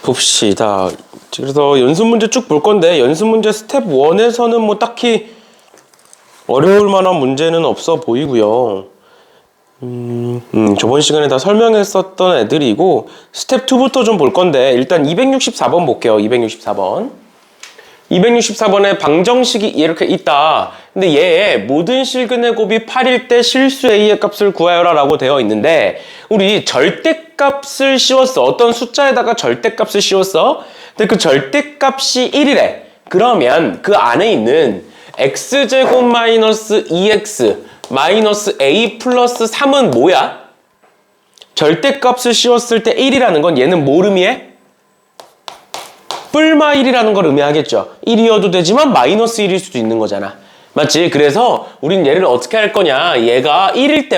봅시다. 그래서 연습 문제 쭉 볼 건데 연습 문제 스텝 1에서는 뭐 딱히 어려울 만한 문제는 없어 보이고요. 저번 시간에 다 설명했었던 애들이고 스텝 2부터 좀 볼 건데 일단 264번 볼게요. 264번. 264번에 방정식이 이렇게 있다. 근데 얘의 모든 실근의 곱이 8일 때 실수 A의 값을 구하여라 라고 되어 있는데 우리 절대값을 씌웠어. 어떤 숫자에다가 절대값을 씌웠어. 근데 그 절대값이 1이래. 그러면 그 안에 있는 x제곱 마이너스 2x 마이너스 a 플러스 3은 뭐야? 절대값을 씌웠을 때 1이라는 건 얘는 뭘 의미해? 뿔마 1이라는 걸 의미하겠죠. 1이어도 되지만 마이너스 1일 수도 있는 거잖아. 맞지? 그래서 우린 얘를 어떻게 할 거냐? 얘가 1일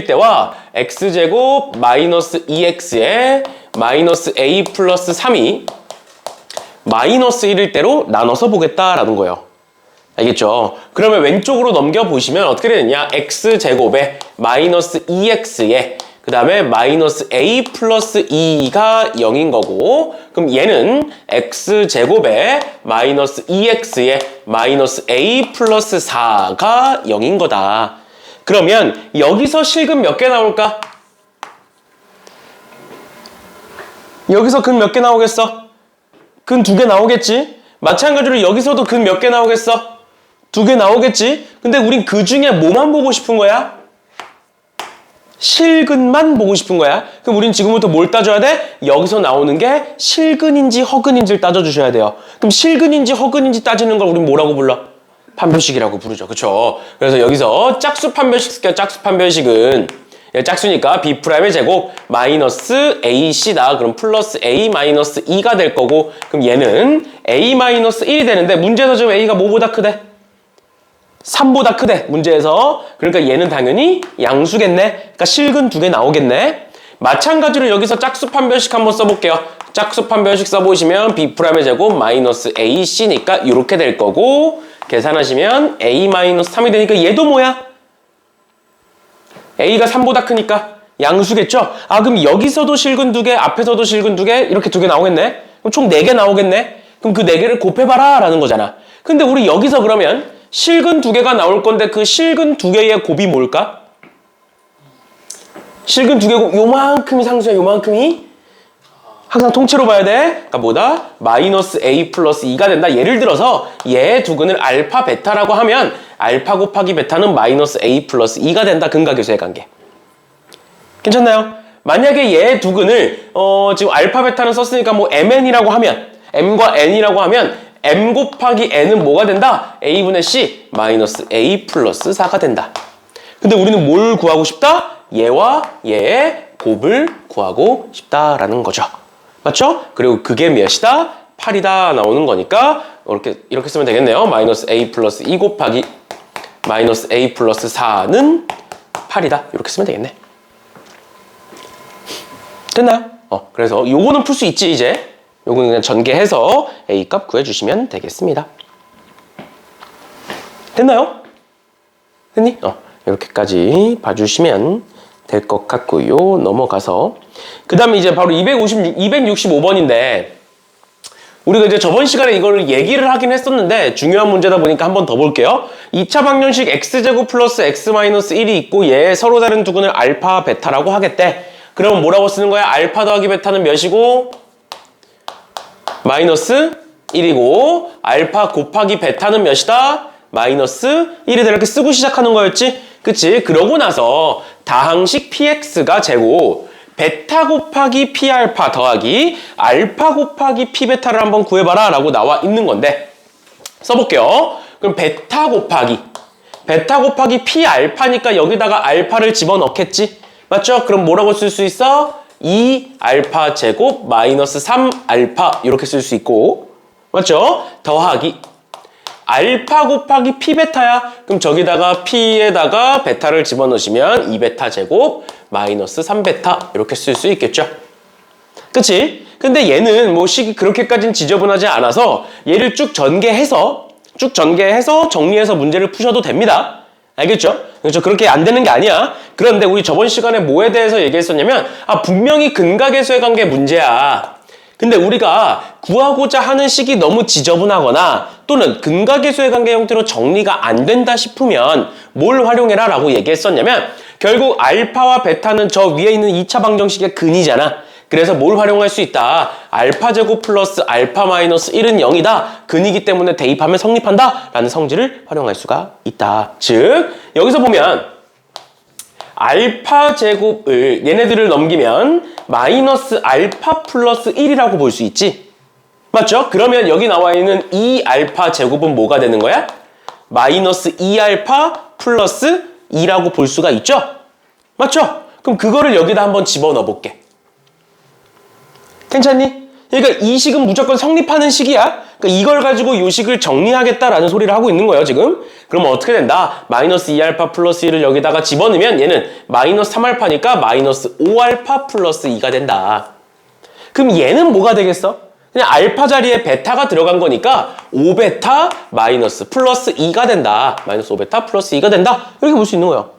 때와 x제곱 마이너스 2x에 마이너스 a 플러스 3이 마이너스 1일 때로 나눠서 보겠다라는 거예요. 알겠죠? 그러면 왼쪽으로 넘겨보시면 어떻게 되느냐? x제곱에 마이너스 2x에 그 다음에 마이너스 a 플러스 2가 0인 거고 그럼 얘는 x제곱에 마이너스 2x에 마이너스 a 플러스 4가 0인 거다. 그러면 여기서 실근 몇 개 나올까? 여기서 근 몇 개 나오겠어? 근 2개 나오겠지? 마찬가지로 여기서도 근 몇 개 나오겠어? 2개 나오겠지? 근데 우린 그 중에 뭐만 보고 싶은 거야? 실근만 보고 싶은 거야. 그럼 우린 지금부터 뭘 따져야 돼? 여기서 나오는 게 실근인지 허근인지를 따져주셔야 돼요. 그럼 실근인지 허근인지 따지는 걸 우린 뭐라고 불러? 판별식이라고 부르죠. 그쵸? 그래서 여기서 짝수 판별식 쓸게요. 짝수 판별식은 짝수니까 b'의 제곱 마이너스 ac다. 그럼 플러스 a 마이너스 2가 될 거고 그럼 얘는 a 마이너스 1이 되는데 문제에서 지금 a가 뭐보다 크대? 3보다 크대. 문제에서. 그러니까 얘는 당연히 양수겠네. 그러니까 실근 2개 나오겠네. 마찬가지로 여기서 짝수 판별식 한번 써볼게요. 짝수 판별식 써보시면 b'의 제곱 마이너스 ac니까 이렇게 될 거고 계산하시면 a 마이너스 3이 되니까 얘도 뭐야? a가 3보다 크니까 양수겠죠? 아 그럼 여기서도 실근 2개, 앞에서도 실근 2개 이렇게 2개 나오겠네? 그럼 총 4개 나오겠네? 그럼 그 4개를 곱해봐라 라는 거잖아. 근데 우리 여기서 그러면 실근 2개가 나올 건데 그 실근 2개의 곱이 뭘까? 실근 2개 곱 요만큼이 상수야. 요만큼이 항상 통째로 봐야 돼. 그러니까 뭐다? 마이너스 a 플러스 2가 된다. 예를 들어서 얘 두근을 알파 베타라고 하면 알파 곱하기 베타는 마이너스 a 플러스 2가 된다. 근각교수의 관계. 괜찮나요? 만약에 얘 두근을 지금 알파 베타는 썼으니까 뭐 mn이라고 하면 m과 n이라고 하면 m 곱하기 n은 뭐가 된다? a분의 c 마이너스 a 플러스 4가 된다. 근데 우리는 뭘 구하고 싶다? 얘와 얘의 곱을 구하고 싶다라는 거죠. 맞죠? 그리고 그게 몇이다? 8이다 나오는 거니까 이렇게 쓰면 되겠네요. 마이너스 a 플러스 2 곱하기 마이너스 a 플러스 4는 8이다. 이렇게 쓰면 되겠네. 됐나요? 그래서 요거는 풀 수 있지 이제. 요거는 그냥 전개해서 a 값 구해주시면 되겠습니다. 됐나요? 됐니? 이렇게까지 봐주시면 될 것 같고요. 넘어가서 그 다음에 이제 바로 265번인데 우리가 이제 저번 시간에 이거를 얘기를 하긴 했었는데 중요한 문제다 보니까 한 번 더 볼게요. 2차 방정식 x제곱 플러스 x 마이너스 1이 있고 얘 서로 다른 두근을 알파 베타라고 하겠대. 그러면 뭐라고 쓰는 거야? 알파 더하기 베타는 몇이고? 마이너스 1이고 알파 곱하기 베타는 몇이다? 마이너스 1이다. 이렇게 쓰고 시작하는 거였지? 그치? 그러고 나서 다항식 px가 제곱 베타 곱하기 p알파 더하기 알파 곱하기 p베타를 한번 구해봐라 라고 나와 있는 건데 써볼게요. 그럼 베타 곱하기 p알파니까 여기다가 알파를 집어넣겠지? 맞죠? 그럼 뭐라고 쓸 수 있어? 2알파 제곱 마이너스 3알파 이렇게 쓸 수 있고 맞죠? 더하기 알파 곱하기 p베타야. 그럼 저기다가 p에다가 베타를 집어넣으시면 2베타 제곱 마이너스 3베타 이렇게 쓸 수 있겠죠? 그치? 근데 얘는 뭐 식이 그렇게까지는 지저분하지 않아서 얘를 쭉 전개해서 정리해서 문제를 푸셔도 됩니다. 알겠죠? 그렇죠? 그렇게 안 되는 게 아니야. 그런데 우리 저번 시간에 뭐에 대해서 얘기했었냐면 분명히 근각계수의 관계 문제야. 근데 우리가 구하고자 하는 식이 너무 지저분하거나 또는 근각계수의 관계 형태로 정리가 안 된다 싶으면 뭘 활용해라 라고 얘기했었냐면 결국 알파와 베타는 저 위에 있는 2차 방정식의 근이잖아. 그래서 뭘 활용할 수 있다. 알파 제곱 플러스 알파 마이너스 1은 0이다. 근이기 때문에 대입하면 성립한다. 라는 성질을 활용할 수가 있다. 즉 여기서 보면 알파 제곱을 얘네들을 넘기면 마이너스 알파 플러스 1이라고 볼 수 있지. 맞죠? 그러면 여기 나와 있는 2알파 제곱은 뭐가 되는 거야? 마이너스 2알파 플러스 2라고 볼 수가 있죠? 맞죠? 그럼 그거를 여기다 한번 집어넣어 볼게. 괜찮니? 그러니까 이 식은 무조건 성립하는 식이야. 그러니까 이걸 가지고 이 식을 정리하겠다라는 소리를 하고 있는 거예요, 지금. 그러면 어떻게 된다? 마이너스 2알파 플러스 1을 여기다가 집어넣으면 얘는 마이너스 3알파니까 마이너스 5알파 플러스 2가 된다. 그럼 얘는 뭐가 되겠어? 그냥 알파 자리에 베타가 들어간 거니까 5베타 마이너스 플러스 2가 된다. 마이너스 5베타 플러스 2가 된다. 이렇게 볼 수 있는 거예요.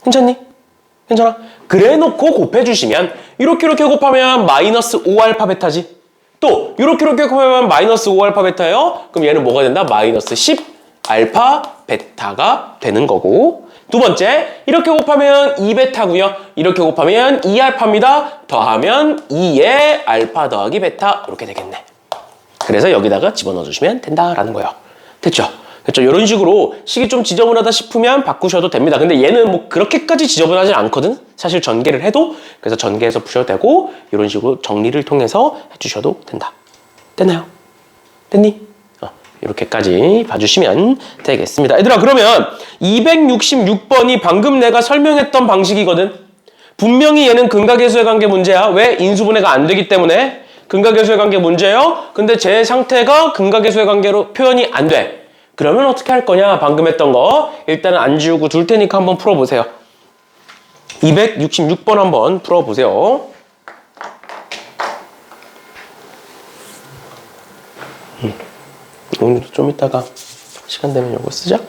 괜찮니? 괜찮아? 그래 놓고 곱해주시면 이렇게 곱하면 마이너스 5알파 베타지. 또 이렇게 곱하면 마이너스 5알파 베타예요. 그럼 얘는 뭐가 된다? 마이너스 10알파 베타가 되는 거고 두 번째, 이렇게 곱하면 2베타고요. 이렇게 곱하면 2알파입니다. 더하면 2의 알파 더하기 베타 이렇게 되겠네. 그래서 여기다가 집어넣어 주시면 된다라는 거예요. 됐죠? 그렇죠. 이런 식으로 식이 좀 지저분하다 싶으면 바꾸셔도 됩니다. 근데 얘는 뭐 그렇게까지 지저분하지 않거든? 사실 전개를 해도. 그래서 전개해서 푸셔도 되고 이런 식으로 정리를 통해서 해주셔도 된다. 됐나요? 됐니? 이렇게까지 봐주시면 되겠습니다. 얘들아 그러면 266번이 방금 내가 설명했던 방식이거든. 분명히 얘는 근각계수의 관계 문제야. 왜? 인수분해가 안 되기 때문에 근각계수의 관계 문제예요. 근데 제 상태가 근각계수의 관계로 표현이 안 돼. 그러면 어떻게 할 거냐? 방금 했던 거 일단은 안 지우고 둘 테니까 한번 풀어보세요. 266번 한번 풀어보세요. 오늘도 좀 이따가 시간 되면 이거 쓰자.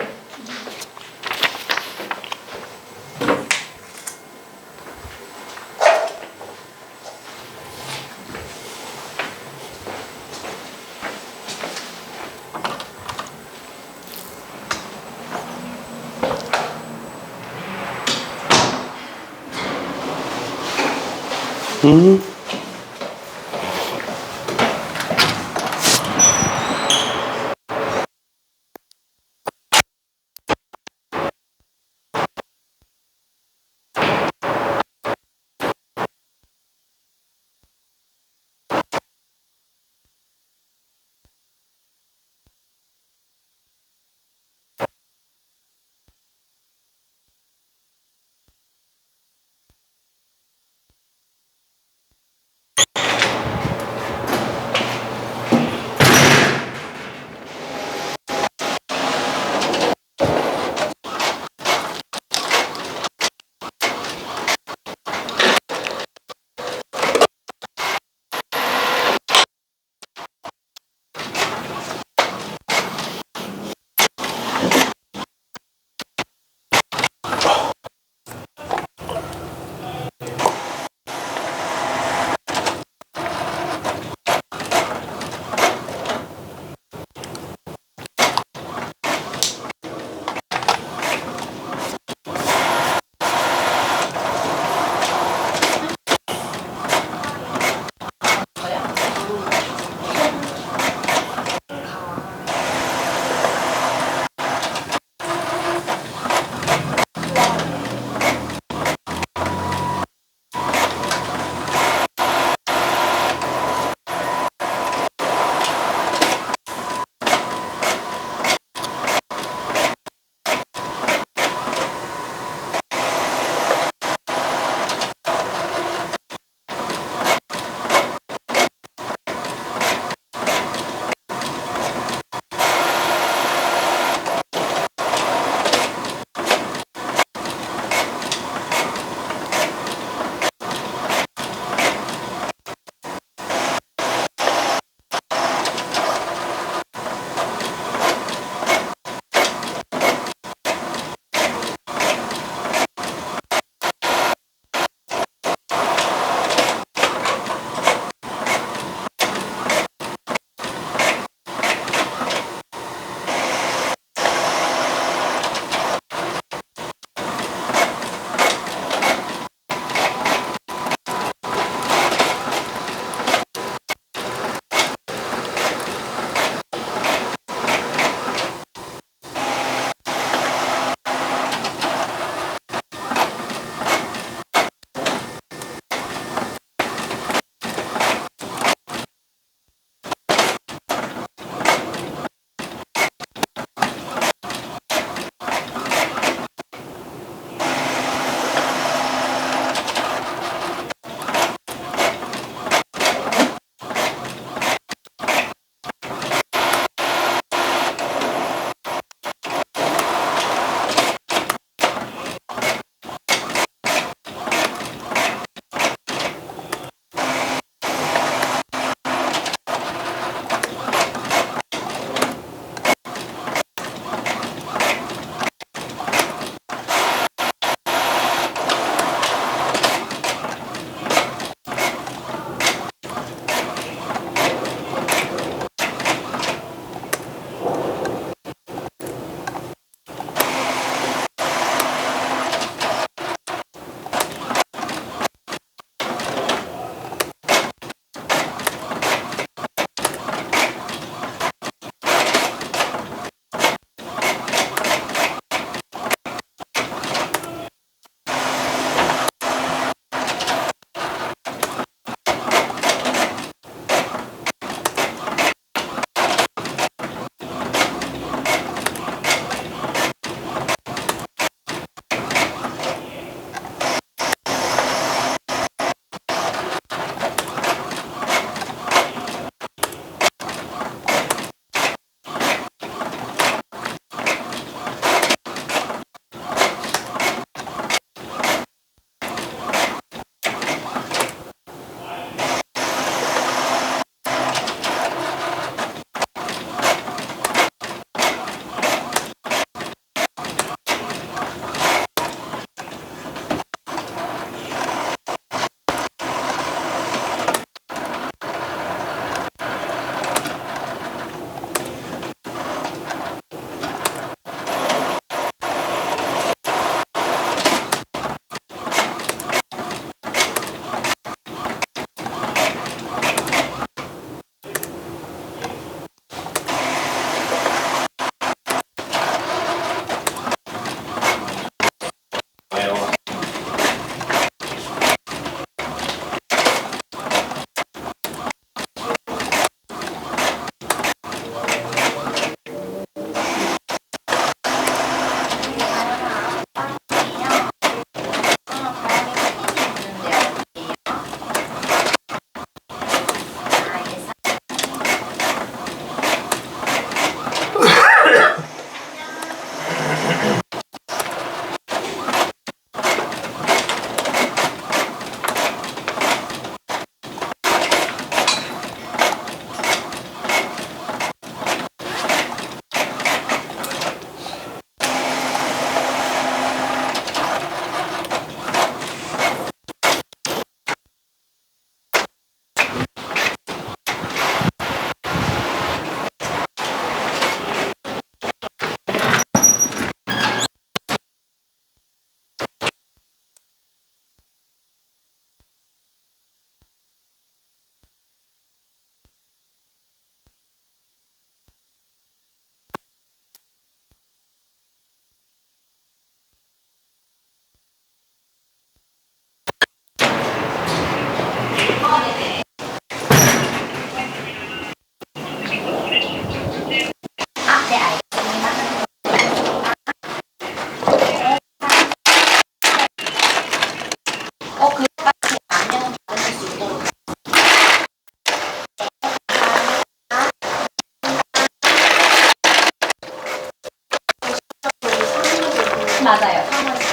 맞아요. 파마스.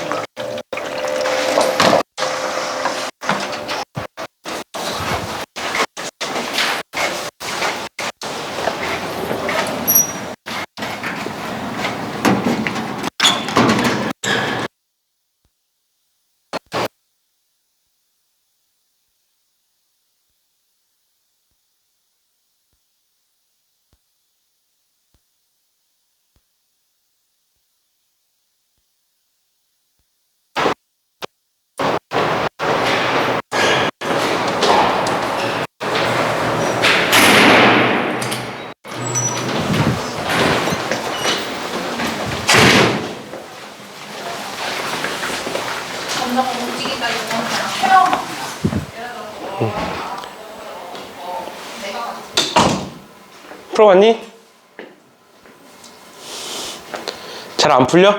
엄마가 움직이다 이러면 풀어봤니? 잘 안 풀려?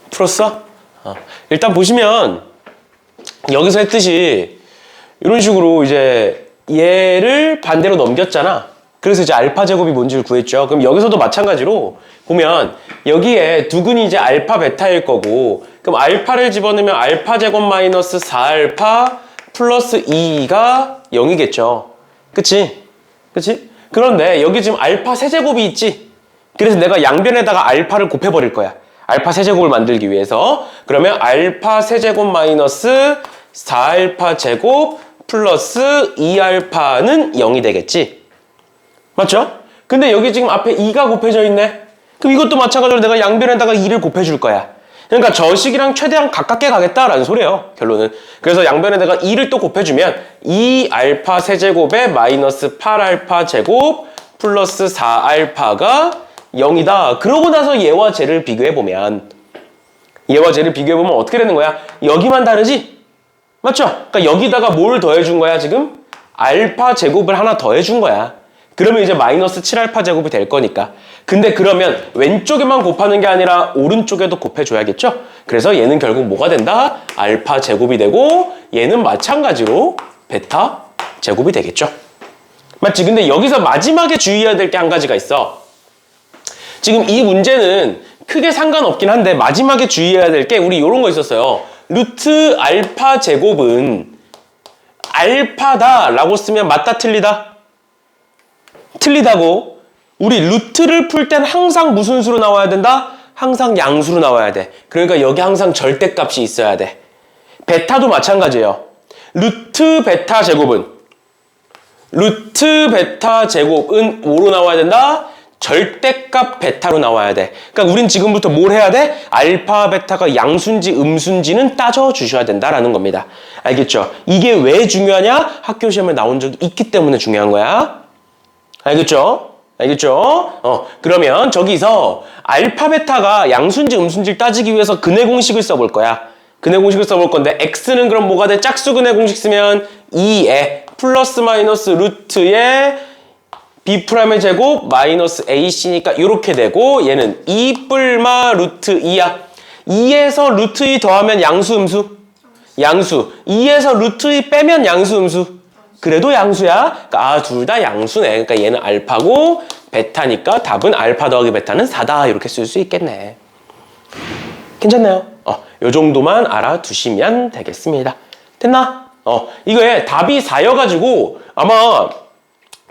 풀었어? 일단 보시면 여기서 했듯이 이런 식으로 이제 얘를 반대로 넘겼잖아. 그래서 이제 알파 제곱이 뭔지를 구했죠. 그럼 여기서도 마찬가지로 보면 여기에 두근이 이제 알파 베타일 거고, 그럼 알파를 집어넣으면 알파 제곱 마이너스 4알파 플러스 2가 0이겠죠. 그치? 그치? 그런데 여기 지금 알파 세제곱이 있지? 그래서 내가 양변에다가 알파를 곱해버릴 거야. 알파 세제곱을 만들기 위해서. 그러면 알파 세제곱 마이너스 4알파 제곱 플러스 2알파는 0이 되겠지? 맞죠? 근데 여기 지금 앞에 2가 곱해져 있네? 그럼 이것도 마찬가지로 내가 양변에다가 2를 곱해줄 거야. 그러니까 저 식이랑 최대한 가깝게 가겠다라는 소리예요, 결론은. 그래서 양변에다가 2를 또 곱해주면 2알파 세제곱에 마이너스 8알파 제곱 플러스 4알파가 0이다. 그러고 나서 얘와 쟤를 비교해보면 어떻게 되는 거야? 여기만 다르지? 맞죠? 그러니까 여기다가 뭘 더해준 거야, 지금? 알파 제곱을 하나 더해준 거야. 그러면 이제 마이너스 7알파 제곱이 될 거니까. 근데 그러면 왼쪽에만 곱하는 게 아니라 오른쪽에도 곱해줘야겠죠? 그래서 얘는 결국 뭐가 된다? 알파 제곱이 되고 얘는 마찬가지로 베타 제곱이 되겠죠? 맞지? 근데 여기서 마지막에 주의해야 될 게 한 가지가 있어. 지금 이 문제는 크게 상관없긴 한데 마지막에 주의해야 될 게 우리 이런 거 있었어요. 루트 알파 제곱은 알파다 라고 쓰면 맞다 틀리다? 틀리다고. 우리 루트를 풀 땐 항상 무슨 수로 나와야 된다? 항상 양수로 나와야 돼. 그러니까 여기 항상 절대값이 있어야 돼. 베타도 마찬가지예요. 루트 베타 제곱은 뭐로 나와야 된다? 절대값 베타로 나와야 돼. 그러니까 우린 지금부터 뭘 해야 돼? 알파 베타가 양수인지 음수인지는 따져주셔야 된다라는 겁니다. 알겠죠? 이게 왜 중요하냐? 학교 시험에 나온 적이 있기 때문에 중요한 거야. 알겠죠? 알겠죠? 그러면 저기서 알파 베타가 양수인지 음수인지를 따지기 위해서 근해 공식을 써볼 거야. 근해 공식을 써볼 건데 x는 그럼 뭐가 돼? 짝수 근해 공식 쓰면 2에 플러스 마이너스 루트에 b'의 제곱 마이너스 ac니까 이렇게 되고 얘는 2 뿔마 루트 2야. 2에서 루트 2 더하면 양수 음수? 양수. 2에서 루트 2 빼면 양수 음수? 그래도 양수야. 그러니까 둘 다 양수네. 그러니까 얘는 알파고 베타니까 답은 알파 더하기 베타는 4다. 이렇게 쓸 수 있겠네. 괜찮나요? 요 정도만 알아두시면 되겠습니다. 됐나? 이거에 답이 4여가지고 아마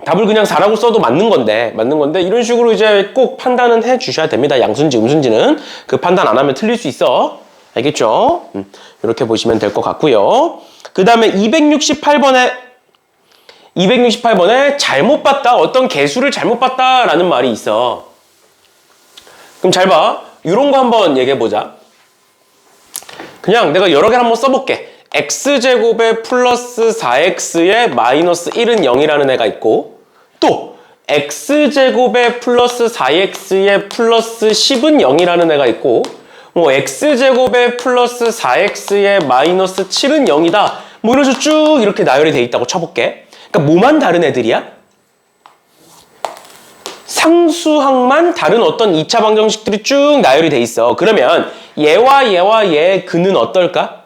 답을 그냥 4라고 써도 맞는 건데 이런 식으로 이제 꼭 판단은 해 주셔야 됩니다. 양수인지 음수인지는. 그 판단 안 하면 틀릴 수 있어. 알겠죠? 이렇게 보시면 될 것 같고요. 그 다음에 268번에 잘못 봤다. 어떤 개수를 잘못 봤다라는 말이 있어. 그럼 잘 봐. 이런 거 한번 얘기해보자. 그냥 내가 여러 개를 한번 써볼게. x제곱에 플러스 4x에 마이너스 1은 0이라는 애가 있고, 또 x제곱에 플러스 4x에 플러스 10은 0이라는 애가 있고, x제곱에 플러스 4x에 마이너스 7은 0이다. 뭐 이런 식으로 쭉 이렇게 나열이 돼 있다고 쳐볼게. 그러니까 뭐만 다른 애들이야? 상수항만 다른 어떤 2차 방정식들이 쭉 나열이 돼 있어. 그러면 얘와 얘의 근은 어떨까?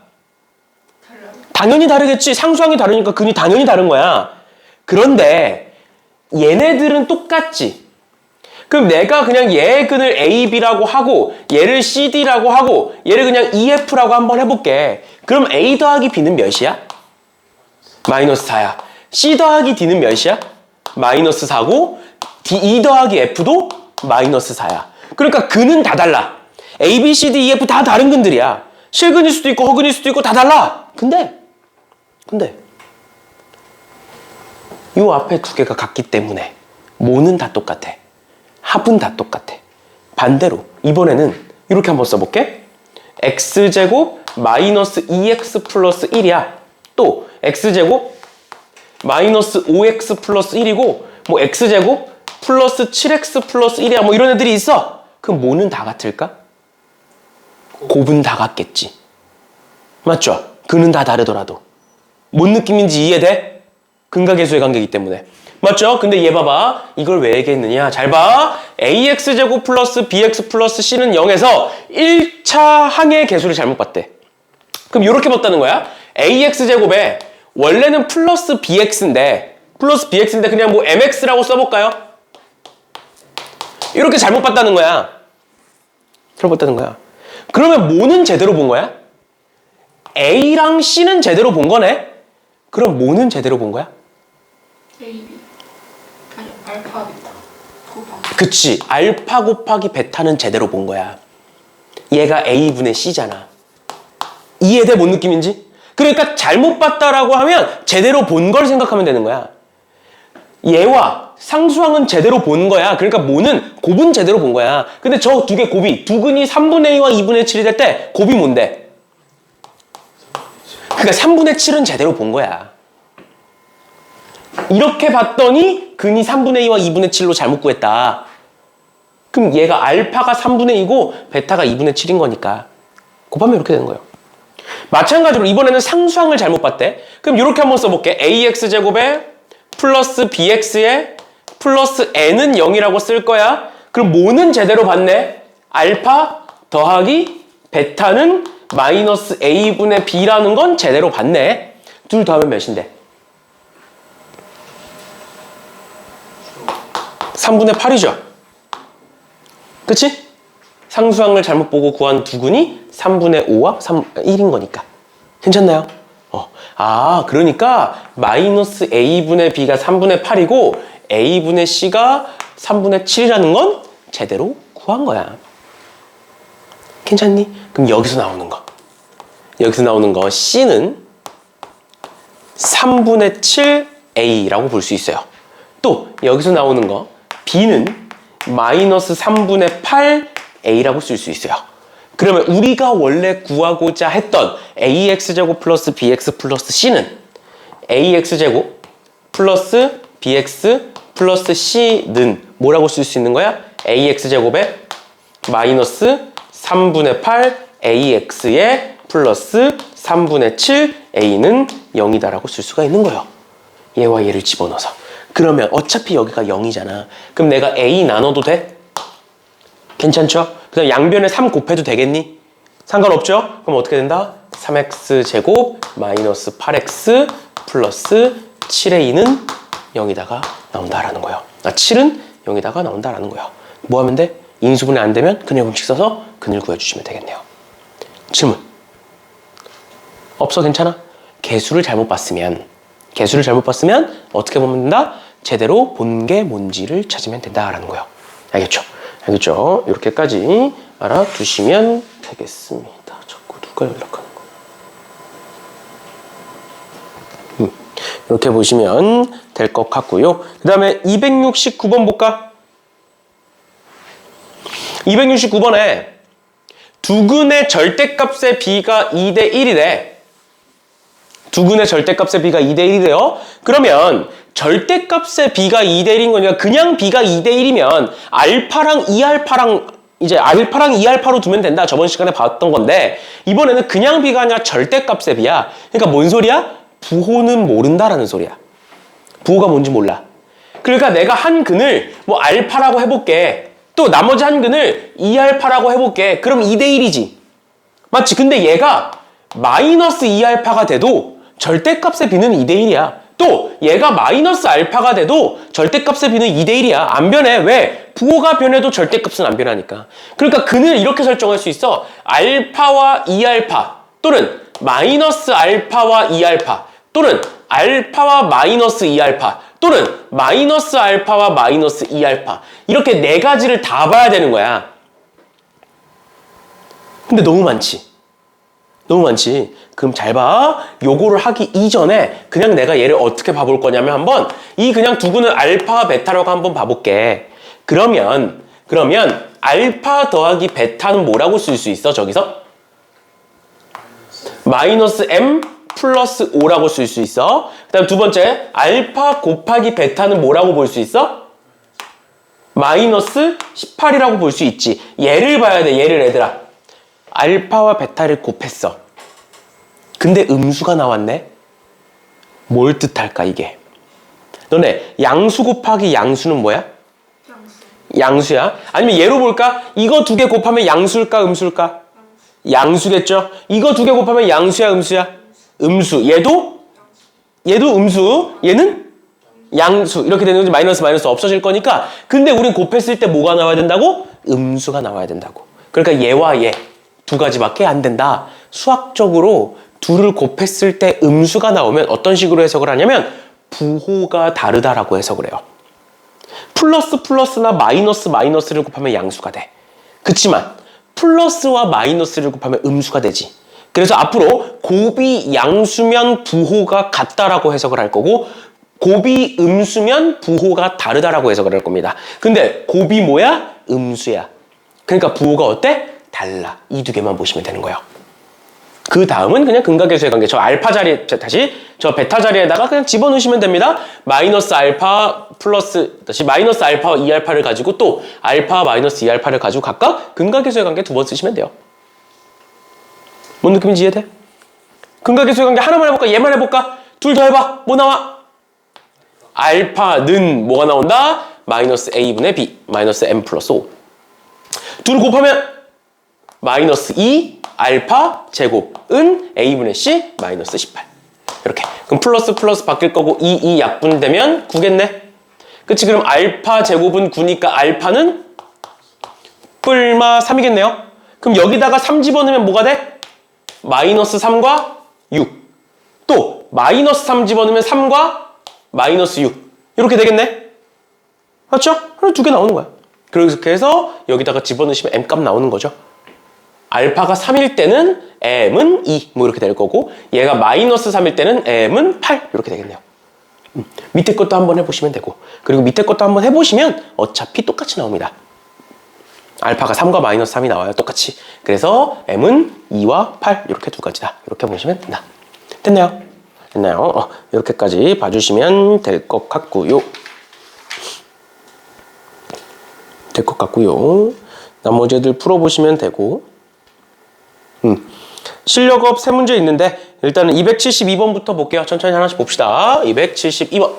당연히 다르겠지. 상수항이 다르니까 근이 당연히 다른 거야. 그런데 얘네들은 똑같지. 그럼 내가 그냥 얘의 근을 A, B라고 하고 얘를 C, D라고 하고 얘를 그냥 E, F라고 한번 해볼게. 그럼 A 더하기 B는 몇이야? 마이너스 4야. C 더하기 D는 몇이야? 마이너스 4고 E 더하기 F도 마이너스 4야. 그러니까 근은 다 달라. A, B, C, D, E, F 다 다른 근들이야. 실근일 수도 있고 허근일 수도 있고 다 달라. 근데 요 앞에 두 개가 같기 때문에 모는 다 똑같아. 합은 다 똑같아. 반대로 이번에는 이렇게 한번 써볼게. x제곱 마이너스 2x 플러스 1이야. 또 x제곱 마이너스 5x 플러스 1이고 뭐 x제곱 플러스 7x 플러스 1이야. 뭐 이런 애들이 있어. 그럼 모는 다 같을까? 곱은 다 같겠지. 맞죠? 근은 다 다르더라도. 뭔 느낌인지 이해돼? 근각계수의 관계이기 때문에. 맞죠? 근데 얘 봐봐. 이걸 왜 얘기했느냐? 잘 봐. ax제곱 플러스 bx 플러스 c는 0에서 1차 항의 계수를 잘못 봤대. 그럼 이렇게 봤다는 거야. ax제곱에 원래는 플러스 bx인데 그냥 뭐 mx라고 써볼까요? 이렇게 잘못 봤다는 거야. 잘못 봤다는 거야. 그러면 뭐는 제대로 본 거야? a랑 c는 제대로 본 거네? 그럼 뭐는 제대로 본 거야? A, B. 아니, 알파, 베타. 곱하기. 그치. 알파 곱하기 베타는 제대로 본 거야. 얘가 A분의 C잖아. 이해돼? 뭔 느낌인지? 그러니까 잘못 봤다라고 하면 제대로 본 걸 생각하면 되는 거야. 얘와 상수항은 제대로 본 거야. 그러니까 뭐는 곱은 제대로 본 거야. 근데 저 두 개 곱이 두근이 3분의 2와 2분의 7이 될 때 곱이 뭔데? 그러니까 3분의 7은 제대로 본 거야. 이렇게 봤더니 근이 3분의 2와 2분의 7로 잘못 구했다. 그럼 얘가 알파가 3분의 2고 베타가 2분의 7인 거니까 곱하면 이렇게 되는 거예요. 마찬가지로 이번에는 상수항을 잘못 봤대. 그럼 이렇게 한번 써볼게. ax제곱에 플러스 bx에 플러스 n은 0이라고 쓸 거야. 그럼 뭐는 제대로 봤네? 알파 더하기 베타는 마이너스 a분의 b라는 건 제대로 봤네. 둘 더하면 몇인데? 3분의 8이죠. 그치? 상수항을 잘못 보고 구한 두근이 3분의 5와 1인 거니까. 괜찮나요? 그러니까 마이너스 a분의 b가 3분의 8이고 a분의 c가 3분의 7이라는 건 제대로 구한 거야. 괜찮니? 그럼 여기서 나오는 거 c는 3분의 7a라고 볼 수 있어요. 또 여기서 나오는 거 b는 마이너스 3분의 8a라고 쓸 수 있어요. 그러면 우리가 원래 구하고자 했던 ax제곱 플러스 bx 플러스 c는 ax제곱 플러스 bx 플러스 c는 뭐라고 쓸 수 있는 거야? ax제곱에 마이너스 3분의 8 ax에 플러스 3분의 7 a는 0이다라고 쓸 수가 있는 거예요. 얘와 얘를 집어넣어서. 그러면 어차피 여기가 0이잖아. 그럼 내가 a 나눠도 돼? 괜찮죠? 그냥 양변에 3 곱해도 되겠니? 상관없죠? 그럼 어떻게 된다? 3x제곱 마이너스 8x 플러스 7a는 0이다가 나온다라는 거예요. 7은 0이다가 나온다라는 거예요. 뭐 하면 돼? 인수분해 안 되면 근의 공식 써서 근을 구해주시면 되겠네요. 질문. 없어? 괜찮아? 개수를 잘못 봤으면 어떻게 보면 된다? 제대로 본 게 뭔지를 찾으면 된다라는 거예요. 알겠죠? 이렇게까지 알아두시면 되겠습니다. 자꾸 누가 연락하는 거. 이렇게 보시면 될 것 같고요. 그 다음에 269번 볼까? 269번에 두근의 절대값의 b가 2대 1이래. 두근의 절대값의 b가 2대 1이래요. 그러면 절대값의 b가 2대 1인 거니까 그냥 b가 2대 1이면 알파랑 2알파랑 이제 알파랑 2알파로 두면 된다. 저번 시간에 봤던 건데 이번에는 그냥 b가 아니라 절대값의 b야. 그러니까 뭔 소리야? 부호는 모른다라는 소리야. 부호가 뭔지 몰라. 그러니까 내가 한 근을 뭐 알파라고 해볼게. 또 나머지 한 근을 2알파라고 해볼게. 그럼 2대 1이지. 맞지? 근데 얘가 마이너스 2알파가 돼도 절대값의 b는 2대 1이야. 또 얘가 마이너스 알파가 돼도 절대값의 b는 2대 1이야. 안 변해. 왜? 부호가 변해도 절대값은 안 변하니까. 그러니까 근을 이렇게 설정할 수 있어. 알파와 2알파 또는 마이너스 알파와 2알파 또는 알파와 마이너스 2알파 또는 마이너스 알파와 마이너스 2알파 이렇게 네 가지를 다 봐야 되는 거야. 근데 너무 많지. 너무 많지. 그럼 잘 봐. 요거를 하기 이전에 그냥 내가 얘를 어떻게 봐볼 거냐면 한번 이 그냥 두근을 알파와 베타라고 한번 봐볼게. 그러면 알파 더하기 베타는 뭐라고 쓸 수 있어? 저기서? 마이너스 m 플러스 5라고 쓸 수 있어. 그 다음 두 번째 알파 곱하기 베타는 뭐라고 볼 수 있어? 마이너스 18이라고 볼 수 있지. 얘를 봐야 돼. 얘를 얘들아. 알파와 베타를 곱했어. 근데 음수가 나왔네? 뭘 뜻할까 이게? 너네 양수 곱하기 양수는 뭐야? 양수야? 아니면 얘로 볼까? 이거 두 개 곱하면 양수일까 음수일까? 양수겠죠? 이거 두 개 곱하면 양수야 음수야? 음수. 얘도 음수. 얘는 양수. 이렇게 되는 거지. 마이너스 없어질 거니까. 근데 우린 곱했을 때 뭐가 나와야 된다고? 음수가 나와야 된다고. 그러니까 얘와 얘 두 가지밖에 안 된다. 수학적으로 둘을 곱했을 때 음수가 나오면 어떤 식으로 해석을 하냐면 부호가 다르다라고 해석을 해요. 플러스나 마이너스를 곱하면 양수가 돼. 그치만 플러스와 마이너스를 곱하면 음수가 되지. 그래서 앞으로 곱이 양수면 부호가 같다라고 해석을 할 거고 곱이 음수면 부호가 다르다라고 해석을 할 겁니다. 근데 곱이 뭐야? 음수야. 그러니까 부호가 어때? 달라. 이 두 개만 보시면 되는 거예요. 그 다음은 그냥 근각계수의 관계. 저 알파 자리에, 저 베타 자리에다가 그냥 집어넣으시면 됩니다. 마이너스 알파 플러스, 다시 마이너스 알파와 2알파를 가지고 또 알파와 마이너스 2알파를 가지고 각각 근각계수의 관계 두 번 쓰시면 돼요. 뭔 느낌인지 이해돼? 근각계수의 관계 하나만 해볼까? 얘만 해볼까? 둘 더 해봐. 뭐 나와? 알파는 뭐가 나온다? 마이너스 a분의 b, 마이너스 m 플러스 5. 둘을 곱하면 마이너스 2 알파 제곱은 a분의 c 마이너스 18. 이렇게. 그럼 플러스 바뀔 거고 2 약분되면 9겠네. 그치? 그럼 알파 제곱은 9니까 알파는 뿔마 3이겠네요. 그럼 여기다가 3 집어넣으면 뭐가 돼? 마이너스 3과 6. 또 마이너스 3 집어넣으면 3과 마이너스 6. 이렇게 되겠네. 맞죠? 그럼 두 개 나오는 거야. 그렇게 해서 여기다가 집어넣으시면 m값 나오는 거죠. 알파가 3일 때는 m은 2 뭐 이렇게 될 거고 얘가 마이너스 3일 때는 m은 8 이렇게 되겠네요. 밑에 것도 한번 해보시면 되고 그리고 밑에 것도 한번 해보시면 어차피 똑같이 나옵니다. 알파가 3과 마이너스 3이 나와요. 똑같이. 그래서 m은 2와 8 이렇게 두 가지다. 이렇게 보시면 된다. 됐나요? 됐나요? 이렇게까지 봐주시면 될 것 같고요. 될 것 같고요. 나머지 애들 풀어보시면 되고 실력업 세 문제 있는데 일단은 272번부터 볼게요. 천천히 하나씩 봅시다. 272번.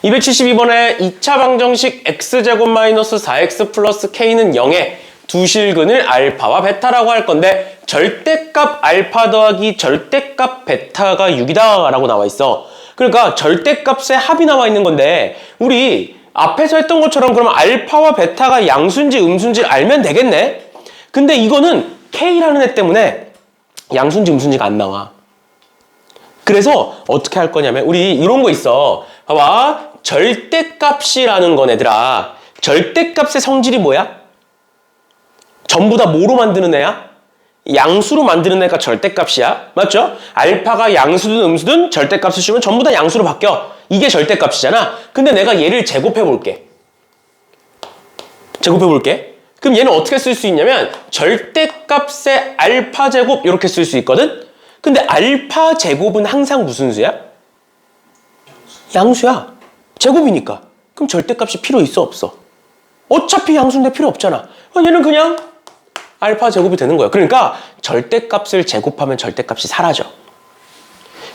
272번에 2차 방정식 x제곱 마이너스 4x 플러스 k는 0에 두 실근을 알파와 베타라고 할 건데 절대값 알파 더하기 절대값 베타가 6이다 라고 나와 있어. 그러니까 절대값의 합이 나와 있는 건데 우리 앞에서 했던 것처럼 그러면 알파와 베타가 양수인지 음수인지를 알면 되겠네. 근데 이거는 K라는 애 때문에 양수인지 음수인지가 안 나와. 그래서 어떻게 할 거냐면 우리 이런 거 있어. 봐봐. 절대값이라는 건 얘들아. 절대값의 성질이 뭐야? 전부 다 뭐로 만드는 애야? 양수로 만드는 애가 절대값이야. 맞죠? 알파가 양수든 음수든 절대값을 주면 전부 다 양수로 바뀌어. 이게 절대값이잖아. 근데 내가 얘를 제곱해 볼게. 그럼 얘는 어떻게 쓸 수 있냐면 절대값의 알파 제곱 이렇게 쓸 수 있거든? 근데 알파 제곱은 항상 무슨 수야? 양수야. 제곱이니까. 그럼 절대값이 필요 있어 없어? 어차피 양수인데 필요 없잖아. 얘는 그냥 알파 제곱이 되는 거야. 그러니까 절대값을 제곱하면 절대값이 사라져.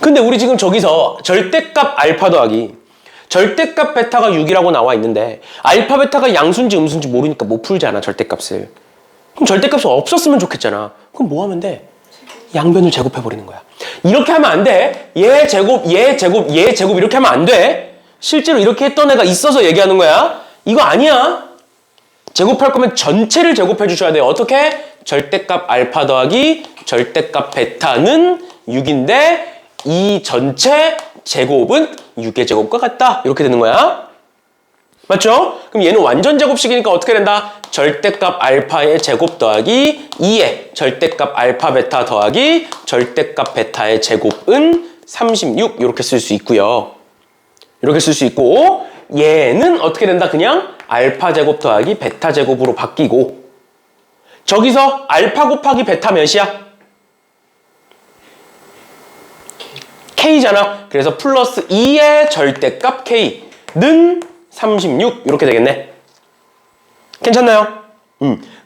근데 우리 지금 저기서 절대값 알파 더하기 절대값 베타가 6이라고 나와 있는데 알파 베타가 양수인지 음수인지 모르니까 못 풀잖아 절대값을. 그럼 절대값이 없었으면 좋겠잖아. 그럼 뭐 하면 돼? 양변을 제곱해버리는 거야. 이렇게 하면 안 돼. 얘 제곱, 얘 제곱, 얘 제곱 이렇게 하면 안 돼. 실제로 이렇게 했던 애가 있어서 얘기하는 거야. 이거 아니야. 제곱할 거면 전체를 제곱해 주셔야 돼요. 어떻게? 절대값 알파 더하기 절대값 베타는 6인데 이 전체 제곱은 6의 제곱과 같다. 이렇게 되는 거야. 맞죠? 그럼 얘는 완전 제곱식이니까 어떻게 된다? 절대값 알파의 제곱 더하기 2의 절대값 알파 베타 더하기 절대값 베타의 제곱은 36 이렇게 쓸 수 있고요. 이렇게 쓸 수 있고 얘는 어떻게 된다? 그냥 알파 제곱 더하기 베타 제곱으로 바뀌고 저기서 알파 곱하기 베타 몇이야? K잖아. 그래서 플러스 2의 절대값 K는 36 이렇게 되겠네. 괜찮나요?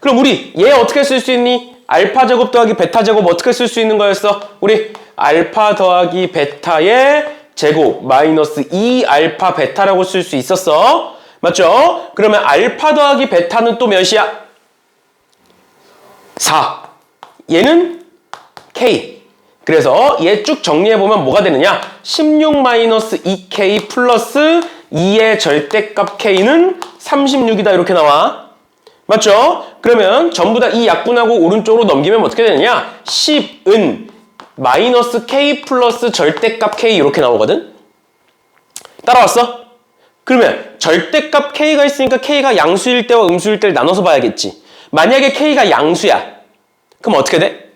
그럼 우리 얘 어떻게 쓸 수 있니? 알파 제곱 더하기 베타 제곱 어떻게 쓸 수 있는 거였어? 우리 알파 더하기 베타의 제곱 마이너스 2 알파 베타라고 쓸 수 있었어. 맞죠? 그러면 알파 더하기 베타는 또 몇이야? 4. 얘는 K. 그래서 얘 쭉 정리해보면 뭐가 되느냐? 16 마이너스 2K 플러스 2의 절대값 K는 36이다 이렇게 나와. 맞죠? 그러면 전부 다 이 약분하고 오른쪽으로 넘기면 어떻게 되느냐? 10은 마이너스 K 플러스 절대값 K 이렇게 나오거든? 따라왔어? 그러면 절대값 K가 있으니까 K가 양수일 때와 음수일 때를 나눠서 봐야겠지. 만약에 K가 양수야. 그럼 어떻게 돼?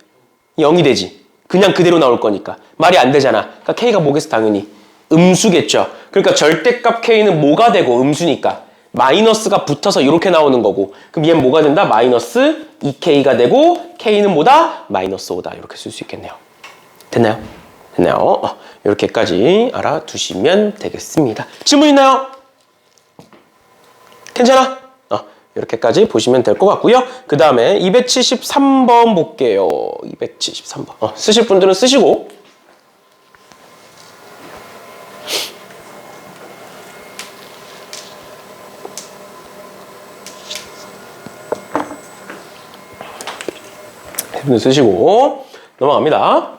0이 되지. 그냥 그대로 나올 거니까. 말이 안 되잖아. 그러니까 K가 뭐겠어? 당연히 음수겠죠. 그러니까 절대값 K는 뭐가 되고 음수니까 마이너스가 붙어서 이렇게 나오는 거고 그럼 얘는 뭐가 된다? 마이너스 2K가 되고 K는 뭐다? 마이너스 5다. 이렇게 쓸 수 있겠네요. 됐나요? 됐나요? 이렇게까지 알아두시면 되겠습니다. 질문 있나요? 괜찮아? 이렇게까지 보시면 될 것 같고요. 그 다음에 273번 볼게요. 273번. 쓰실 분들은 쓰시고. 분들 쓰시고 넘어갑니다.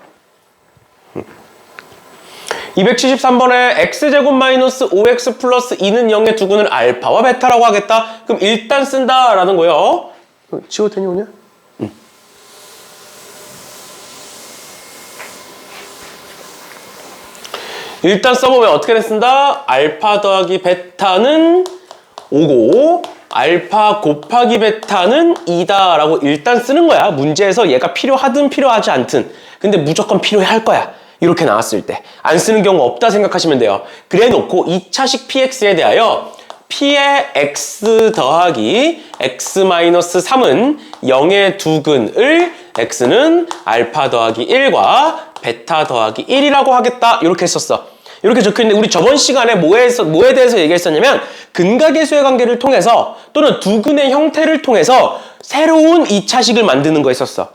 273번에 x제곱 마이너스 5x 플러스 2는 0의 두근을 알파와 베타라고 하겠다. 그럼 일단 쓴다라는 거예요. 지워도 되니 오늘? 일단 써보면 어떻게 쓴다? 알파 더하기 베타는 5고 알파 곱하기 베타는 2다 라고 일단 쓰는 거야. 문제에서 얘가 필요하든 필요하지 않든. 근데 무조건 필요해 할 거야. 이렇게 나왔을 때. 안 쓰는 경우 없다 생각하시면 돼요. 그래 놓고 2차식 px에 대하여 p의 x 더하기 x-3은 0의 두근을 x는 알파 더하기 1과 베타 더하기 1이라고 하겠다. 이렇게 했었어. 이렇게 적혀있는데 우리 저번 시간에 뭐에 대해서 얘기했었냐면 근각계수의 관계를 통해서 또는 두근의 형태를 통해서 새로운 2차식을 만드는 거 했었어.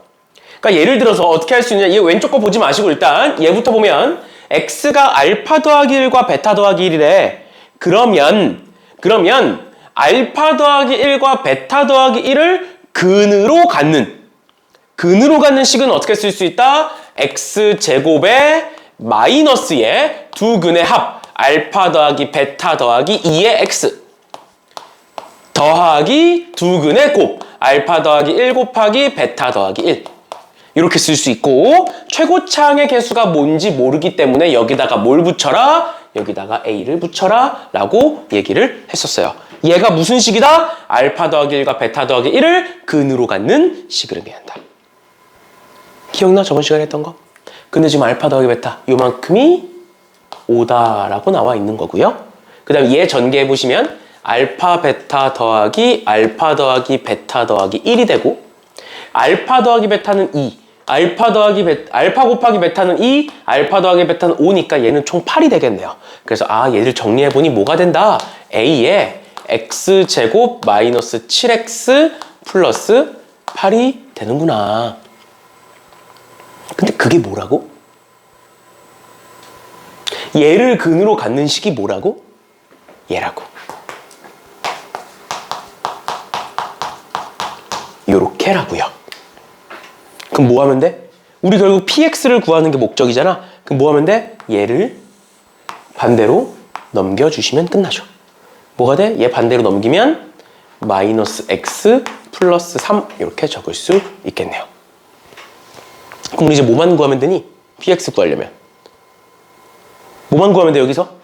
그러니까 예를 들어서 어떻게 할 수 있냐. 얘 왼쪽 거 보지 마시고 일단 얘부터 보면 x가 알파 더하기 1과 베타 더하기 1이래. 그러면 알파 더하기 1과 베타 더하기 1을 근으로 갖는 식은 어떻게 쓸 수 있다? x제곱의 마이너스의 두 근의 합 알파 더하기 베타 더하기 2의 x 더하기 두 근의 곱 알파 더하기 1 곱하기 베타 더하기 1 이렇게 쓸 수 있고 최고차항의 개수가 뭔지 모르기 때문에 여기다가 뭘 붙여라? 여기다가 a를 붙여라 라고 얘기를 했었어요. 얘가 무슨 식이다? 알파 더하기 1과 베타 더하기 1을 근으로 갖는 식을 의미한다. 기억나? 저번 시간에 했던 거? 근데 지금 알파 더하기 베타 요만큼이 5다라고 나와 있는 거고요. 그 다음에 얘 전개해보시면 알파 베타 더하기 알파 더하기 베타 더하기 1이 되고 알파 더하기 베타는 2 알파 곱하기 베타는 2 알파 더하기 베타는 5니까 얘는 총 8이 되겠네요. 그래서 얘를 정리해보니 뭐가 된다? a에 x제곱 마이너스 7x 플러스 8이 되는구나. 근데 그게 뭐라고? 얘를 근으로 갖는 식이 뭐라고? 얘라고. 요렇게라고요. 그럼 뭐 하면 돼? 우리 결국 px를 구하는 게 목적이잖아. 그럼 뭐 하면 돼? 얘를 반대로 넘겨주시면 끝나죠. 뭐가 돼? 얘 반대로 넘기면 마이너스 x 플러스 3 이렇게 적을 수 있겠네요. 그럼 우리 이제 뭐만 구하면 되니? px 구하려면 뭐만 구하면 돼 여기서?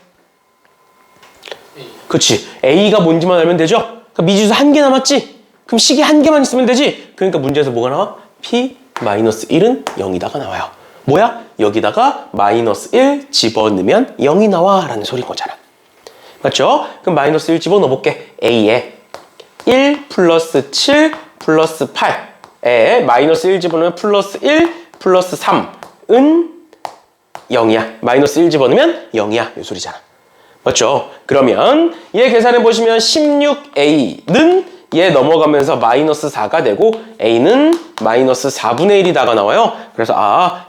그렇지. a가 뭔지만 알면 되죠? 그러니까 미지수 한 개 남았지? 그럼 식이 한 개만 있으면 되지? 그러니까 문제에서 뭐가 나와? p-1은 0이다가 나와요. 뭐야? 여기다가 마이너스 1 집어넣으면 0이 나와 라는 소리인 거잖아. 맞죠? 그럼 마이너스 1 집어넣어 볼게. a에 1 플러스 7 플러스 8에 마이너스 1 집어넣으면 플러스 1 플러스 3은 0이야. 마이너스 1 집어넣으면 0이야. 이 소리잖아. 맞죠? 그러면 얘 계산해 보시면 16a는 얘 넘어가면서 마이너스 4가 되고 a는 마이너스 4분의 1이다가 나와요. 그래서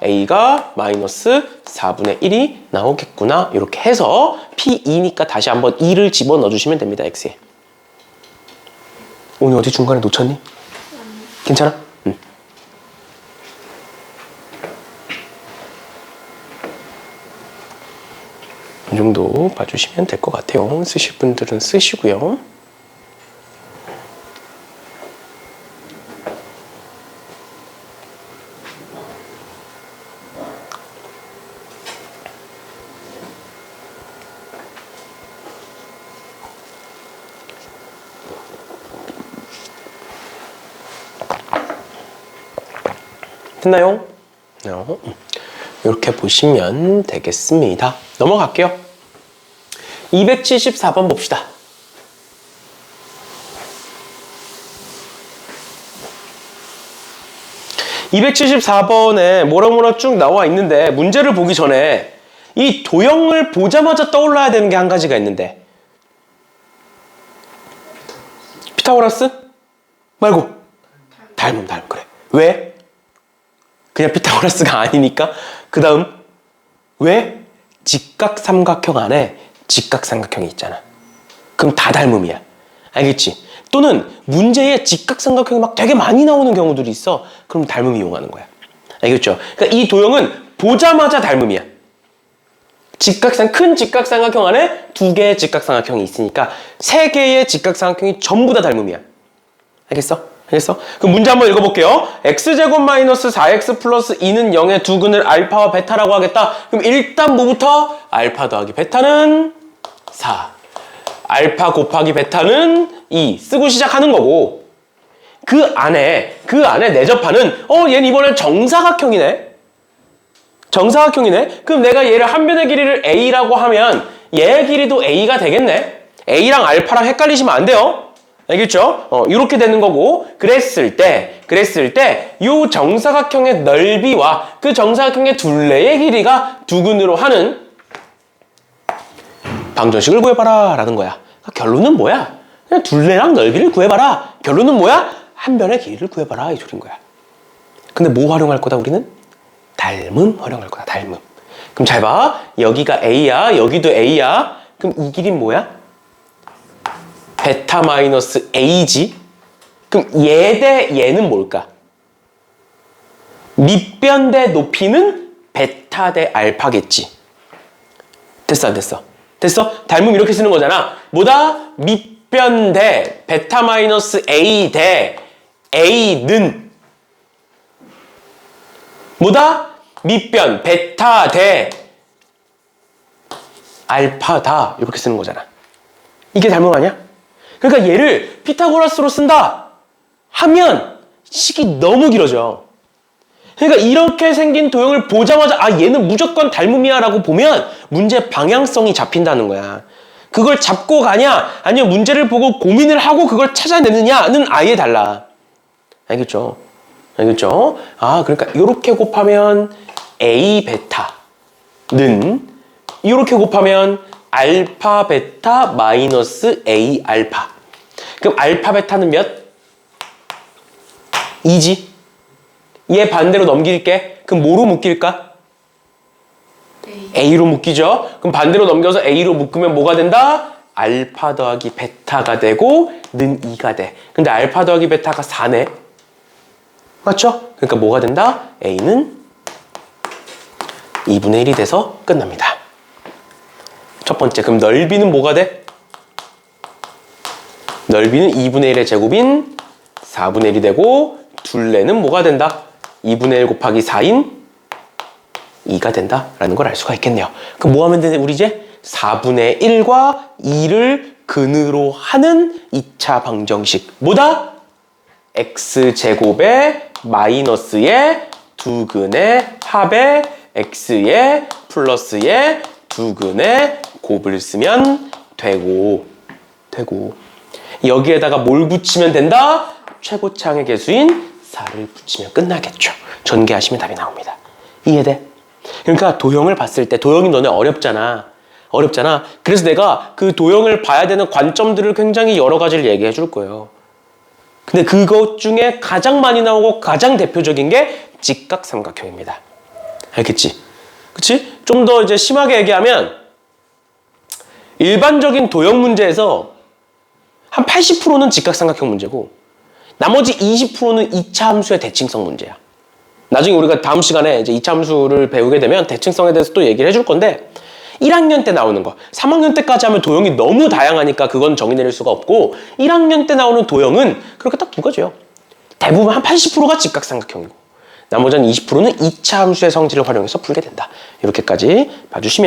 a가 마이너스 4분의 1이 나오겠구나. 이렇게 해서 p2니까 다시 한번 2를 집어넣어 주시면 됩니다. x에. 오늘 어디 중간에 놓쳤니? 괜찮아? 응. 이 정도 봐주시면 될 것 같아요. 쓰실 분들은 쓰시고요. 됐나요? 이렇게 보시면 되겠습니다. 넘어갈게요. 274번 봅시다. 274번에 뭐라 쭉 나와 있는데 문제를 보기 전에 이 도형을 보자마자 떠올라야 되는 게 한 가지가 있는데 피타고라스? 말고 닮음 그래. 왜? 그냥 피타고라스가 아니니까. 그 다음 왜? 직각삼각형 안에 직각삼각형이 있잖아. 그럼 다 닮음이야. 알겠지? 또는 문제에 직각삼각형이 막 되게 많이 나오는 경우들이 있어. 그럼 닮음 이용하는 거야. 알겠죠? 그러니까 이 도형은 보자마자 닮음이야. 큰 직각삼각형 안에 2개의 직각삼각형이 있으니까 3개의 직각삼각형이 전부 다 닮음이야. 알겠어? 알겠어? 그럼 문제 한번 읽어볼게요. x제곱 마이너스 4x 플러스 2는 0의 두 근을 알파와 베타라고 하겠다. 그럼 일단 뭐부터? 알파 더하기 베타는 4. 알파 곱하기 베타는 2. 쓰고 시작하는 거고 그 안에 내접하는 얘는 이번엔 정사각형이네. 정사각형이네. 그럼 내가 얘를 한 변의 길이를 a라고 하면 얘의 길이도 a가 되겠네. a랑 알파랑 헷갈리시면 안 돼요. 알겠죠? 이렇게 되는 거고 그랬을 때 이 정사각형의 넓이와 그 정사각형의 둘레의 길이가 두 근으로 하는 방정식을 구해봐라 라는 거야. 결론은 뭐야? 그냥 둘레랑 넓이를 구해봐라. 결론은 뭐야? 한 변의 길이를 구해봐라 이 소린 거야. 근데 뭐 활용할 거다 우리는? 닮음 활용할 거다. 닮음. 그럼 잘 봐. 여기가 a야. 여기도 a야. 그럼 이 길이는 뭐야? 베타 마이너스 a지. 그럼 얘 대 얘는 뭘까? 밑변 대 높이는 베타 대 알파겠지. 됐어 안 됐어? 됐어? 닮음 이렇게 쓰는 거잖아. 뭐다? 밑변 대 베타 마이너스 a 대 a는 뭐다? 밑변 베타 대 알파다. 이렇게 쓰는 거잖아. 이게 닮음 아니야? 그러니까 얘를 피타고라스로 쓴다 하면 식이 너무 길어져. 그러니까 이렇게 생긴 도형을 보자마자 얘는 무조건 닮음이야 라고 보면 문제 방향성이 잡힌다는 거야. 그걸 잡고 가냐 아니면 문제를 보고 고민을 하고 그걸 찾아내느냐는 아예 달라. 알겠죠? 알겠죠? 그러니까 이렇게 곱하면 a 베타는 이렇게 곱하면 알파 베타 마이너스 a 알파. 그럼 알파 베타는 몇? 2지. 얘 반대로 넘길게. 그럼 뭐로 묶일까? A로 묶이죠. 그럼 반대로 넘겨서 A로 묶으면 뭐가 된다? 알파 더하기 베타가 되고 는 2가 돼. 근데 알파 더하기 베타가 4네. 맞죠? 그러니까 뭐가 된다? A는 2분의 1이 돼서 끝납니다. 첫 번째, 그럼 넓이는 뭐가 돼? 넓이는 2분의 1의 제곱인 4분의 1이 되고 둘레는 뭐가 된다? 2분의 1 곱하기 4인 2가 된다라는 걸 알 수가 있겠네요. 그럼 뭐 하면 되냐? 우리 이제 4분의 1과 2를 근으로 하는 2차 방정식. 뭐다? x제곱에 마이너스의 두근의 합에 x의 플러스의 두근의 곱을 쓰면 되고 여기에다가 뭘 붙이면 된다? 최고차항의 개수인 4를 붙이면 끝나겠죠. 전개하시면 답이 나옵니다. 이해돼? 그러니까 도형을 봤을 때 도형이 너네 어렵잖아. 그래서 내가 그 도형을 봐야 되는 관점들을 굉장히 여러 가지를 얘기해 줄 거예요. 근데 그것 중에 가장 많이 나오고 가장 대표적인 게 직각삼각형입니다. 알겠지? 그치? 좀 더 이제 심하게 얘기하면 일반적인 도형 문제에서 한 80%는 직각삼각형 문제고 나머지 20%는 2차 함수의 대칭성 문제야. 나중에 우리가 다음 시간에 이제 2차 함수를 배우게 되면 대칭성에 대해서 또 얘기를 해줄 건데 1학년 때 나오는 거, 3학년 때까지 하면 도형이 너무 다양하니까 그건 정의 내릴 수가 없고 1학년 때 나오는 도형은 그렇게 딱 두 가지예요. 대부분 한 80%가 직각삼각형이고 나머지 한 20%는 2차 함수의 성질을 활용해서 풀게 된다. 이렇게까지 봐주시면